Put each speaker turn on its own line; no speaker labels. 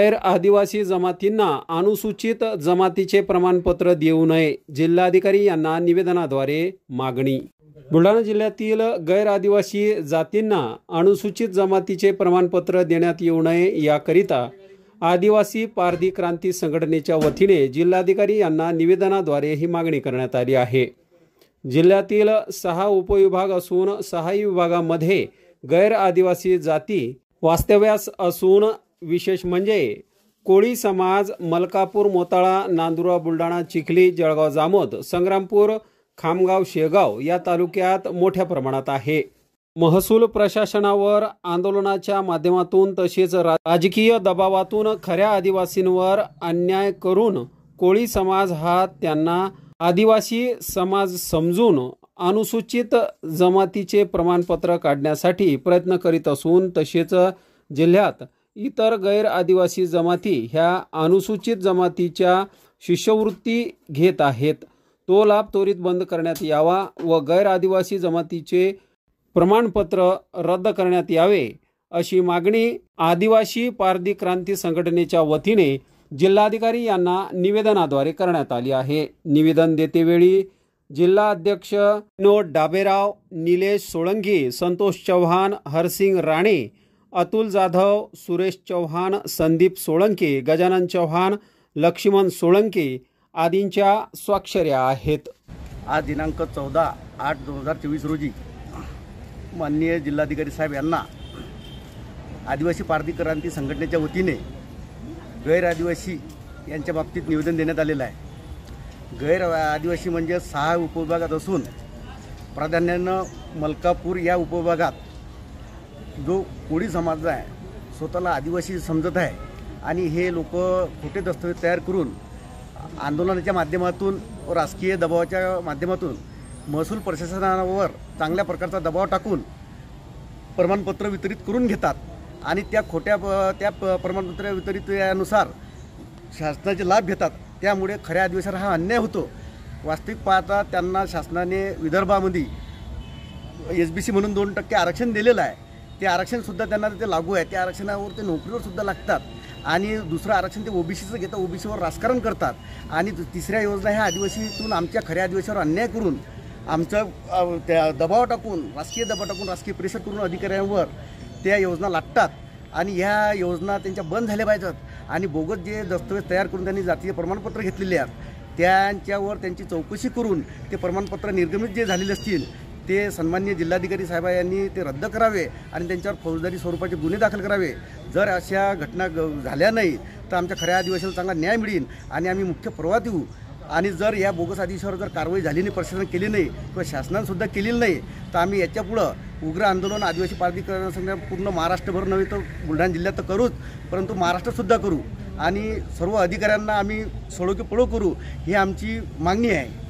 गैर आदिवासी जमातींना अनुसूचित जमातीचे प्रमाणपत्र देऊ नये, जिल्हाधिकारी यांना निवेदनाद्वारे मागणी। बुलढाणा जिल्ह्यातील गैर आदिवासी जातींना अनुसूचित जमातीचे प्रमाणपत्र देण्यात येऊ नये याकरिता आदिवासी पारधी क्रांती संघटनेच्या वतीने जिल्हाधिकारी यांना निवेदनाद्वारे ही मागणी करण्यात आली आहे। जिल्ह्यातील 6 उपविभाग असून 6 विभागांमध्ये गैर आदिवासी जाती वास्तव्यास असून विशेष म्हणजे कोळी समाज मलकापूर, मोताळा, नांदुरा, बुलढाणा, चिखली, जळगाव, जामोद, संग्रामपूर, खामगाव, शेगाव या तालुक्यात मोठ्या प्रमाणात आहे। महसूल प्रशासनावर आंदोलनाच्या माध्यमातून तसेच राजकीय दबावातून खऱ्या आदिवासींवर अन्याय करून कोळी समाज हा त्यांना आदिवासी समाज समजून अनुसूचित जमातीचे प्रमाणपत्र काढण्यासाठी प्रयत्न करीत असून तसेच जिल्ह्यात इतर गैर आदिवासी जमाती ह्या अनुसूचित जमातीच्या शिष्यवृत्ती घेत आहेत। तो लाभ त्वरित बंद करण्यात यावा व गैर आदिवासी जमातीचे प्रमाणपत्र रद्द करण्यात यावे अशी मागणी आदिवासी पारधी क्रांती संघटनेच्या वतीने जिल्हाधिकारी यांना निवेदनाद्वारे करण्यात आली आहे। निवेदन देतेवेळी जिल्हा अध्यक्ष विनोद डाबेराव, निलेश सोळंकी, संतोष चव्हाण, हरसिंग राणे, अतुल जाधव, सुरेश चव्हाण, संदीप सोळंकी, गजानन चव्हाण, लक्ष्मण सोळंकी आदींच्या स्वाक्षऱ्या आहेत।
आज दिनांक 14/8/2024 रोजी माननीय जिल्हाधिकारी साहेब यांना आदिवासी पारधी क्रांती संघटनेच्या वतीने गैर आदिवासी यांच्या बाबतीत निवेदन देण्यात आलेलं आहे। गैर आदिवासी म्हणजे 6 उपविभागात असून प्राधान्यानं मलकापूर या उपविभागात जो कोळी समाज आहे स्वतःला आदिवासी समजत आहे आणि हे लोक खोटे दस्तऐवज तयार करून आंदोलनाच्या माध्यमातून व राजकीय दबावाच्या माध्यमातून महसूल प्रशासनावर चांगल्या प्रकारचा दबाव टाकून प्रमाणपत्र वितरित करून घेतात आणि त्या प्रमाणपत्र वितरितनुसार शासनाचे लाभ घेतात। त्यामुळे खऱ्या आदिवासींवर हा अन्याय होतो। वास्तविक पाहता त्यांना शासनाने विदर्भामध्ये SBC म्हणून 2% आरक्षण दिलेलं आहे। ते आरक्षणसुद्धा त्यांना ते लागू आहे। त्या आरक्षणावर ते नोकरीवर सुद्धा लागतात आणि दुसरं आरक्षण ते OBCचं घेतात, OBCवर राजकारण करतात आणि तिसऱ्या योजना ह्या आदिवासीतून आमच्या खऱ्या आदिवासीवर अन्याय करून आमचं त्या दबाव टाकून राजकीय प्रेशर करून अधिकाऱ्यांवर त्या योजना लागतात आणि ह्या योजना त्यांच्या बंद झाल्या पाहिजेत आणि बोगस जे दस्तऐवज तयार करून त्यांनी जातीय प्रमाणपत्र घेतलेले आहेत त्यांच्यावर त्यांची चौकशी करून ते प्रमाणपत्र निर्गमित जे झालेले असतील ते सन्माननीय जिल्हाधिकारी साहेब यांनी ते रद्द करावे आणि त्यांच्यावर फौजदारी स्वरूपाचे गुन्हे दाखल करावे। जर अशा घटना झाल्या नाही तर आमच्या खऱ्या आदिवासीला चांगला न्याय मिळेल आणि आम्ही मुख्य प्रवाहात येऊ आणि जर या बोगस आदेशावर जर कारवाई झाली नाही, प्रशासन केली नाही किंवा शासनाने सुद्धा केलेली नाही तर आम्ही याच्यापुढं उग्र आंदोलन आदिवासी पारधी संघटना पूर्ण महाराष्ट्रभर नव्हे तर बुलढाणा जिल्ह्यात तर करूच परंतु महाराष्ट्रातसुद्धा करू आणि सर्व अधिकाऱ्यांना आम्ही सळो की पळो करू ही आमची मागणी आहे।